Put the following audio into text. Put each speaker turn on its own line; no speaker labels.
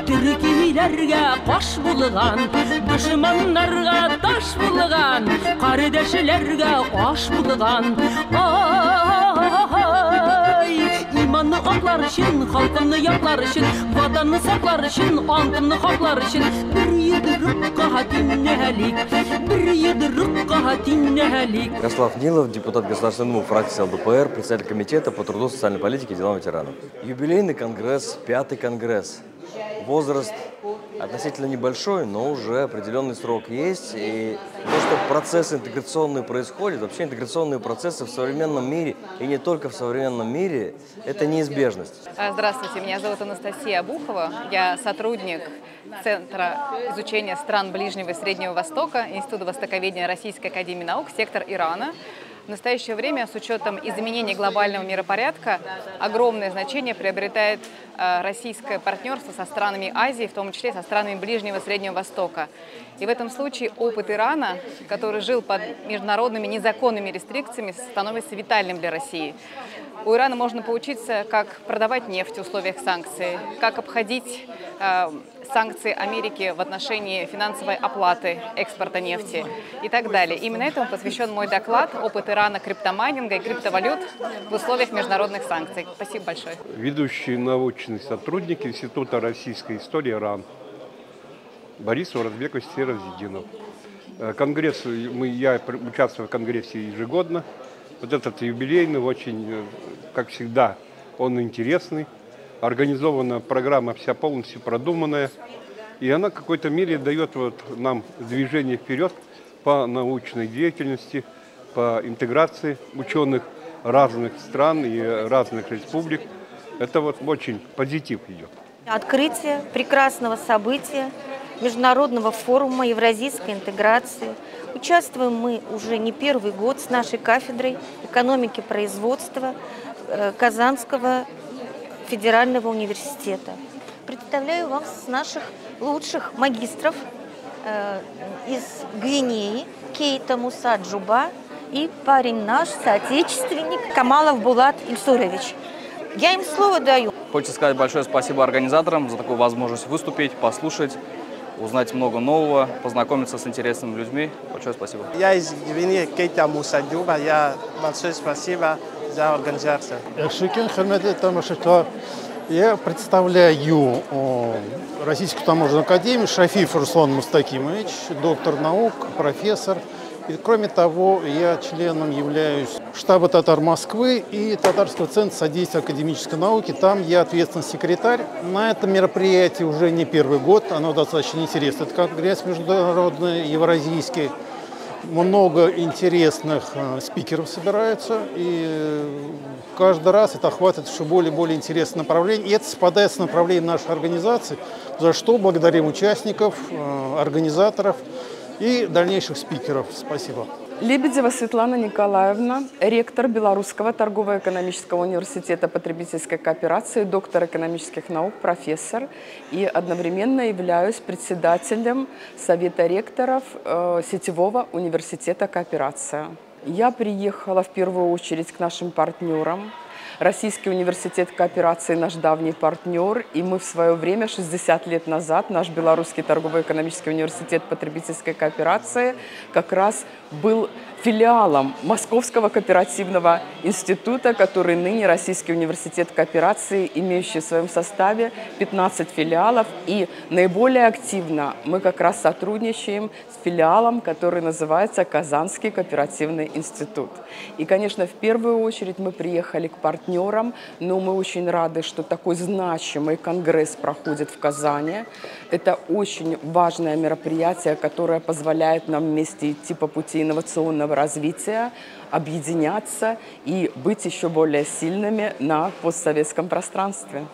Türkilerge baş bulgan, düşmanlarga taş bulgan, kardeşlerge aş bulgan. Ay, imanını aklar için, halkını yaklar için, vatanını saklar için, antını haklar için. Bir yıdırık kahatinnelik, bir yıdırık kahatinnelik.
Ярослав Нилов, депутат Государственной Думы, фракции ЛДПР, председатель комитета по труду, социальной политике и делам ветеранов. Юбилейный конгресс, 5-й конгресс. Возраст относительно небольшой, но уже определенный срок есть. И то, что процессы интеграционные происходят, вообще интеграционные процессы в современном мире, и не только в современном мире, это неизбежность.
Здравствуйте, меня зовут Анастасия Обухова. Я сотрудник Центра изучения стран Ближнего и Среднего Востока, Института востоковедения Российской академии наук, сектор Ирана. В настоящее время, с учетом изменения глобального миропорядка, огромное значение приобретает российское партнерство со странами Азии, в том числе со странами Ближнего и Среднего Востока. И в этом случае опыт Ирана, который жил под международными незаконными рестрикциями, становится витальным для России. У Ирана можно поучиться, как продавать нефть в условиях санкций, как обходить санкции Америки в отношении финансовой оплаты экспорта нефти и так далее. Именно этому посвящен мой доклад «Опыт Ирана криптомайнинга и криптовалют в условиях международных санкций». Спасибо большое.
Ведущий научный сотрудник Института российской истории РАН Борис Уразбекович Сиразидинов. Конгресс, я участвую в конгрессе ежегодно. Вот этот юбилейный, очень, как всегда, он интересный. Организована программа вся полностью продуманная. И она в какой-то мере дает нам движение вперед по научной деятельности, по интеграции ученых разных стран и разных республик. Это очень позитив идет.
Открытие прекрасного события, международного форума евразийской интеграции. Участвуем мы уже не первый год с нашей кафедрой экономики производства Казанского федерального университета. Представляю вам наших лучших магистров из Гвинеи, Кейта Муса Джуба и парень наш, соотечественник Камалов Булат Ильсурович. Я им слово даю.
Хочется сказать большое спасибо организаторам за такую возможность выступить, послушать, узнать много нового, познакомиться с интересными людьми. Большое спасибо.
Я из Гвинеи, Кейта Муса Джуба. Я большое спасибо за организацию.
Я представляю Российскую таможенную академию, Шафиев Руслан Мустакимович, доктор наук, профессор. И, кроме того, я членом являюсь штаба «Татар Москвы» и Татарского центра содействия академической науке. Там я ответственный секретарь. На этом мероприятии уже не первый год, оно достаточно интересно. Это конгресс международный, евразийский. Много интересных спикеров собираются, и каждый раз это охватывает все более и более интересные направления. И это совпадает с направлением нашей организации, за что благодарим участников, организаторов и дальнейших спикеров. Спасибо.
Лебедева Светлана Николаевна, ректор Белорусского торгово-экономического университета потребительской кооперации, доктор экономических наук, профессор, и одновременно являюсь председателем Совета ректоров Сетевого университета кооперация. Я приехала в первую очередь к нашим партнерам. Российский университет кооперации – наш давний партнер, и мы в свое время, 60 лет назад, наш Белорусский торгово-экономический университет потребительской кооперации как раз был филиалом Московского кооперативного института, который ныне Российский университет кооперации, имеющий в своем составе 15 филиалов. И наиболее активно мы как раз сотрудничаем с филиалом, который называется Казанский кооперативный институт. И, конечно, в первую очередь мы приехали к партнерам, но мы очень рады, что такой значимый конгресс проходит в Казани. Это очень важное мероприятие, которое позволяет нам вместе идти по пути инновационного развития, объединяться и быть еще более сильными на постсоветском пространстве.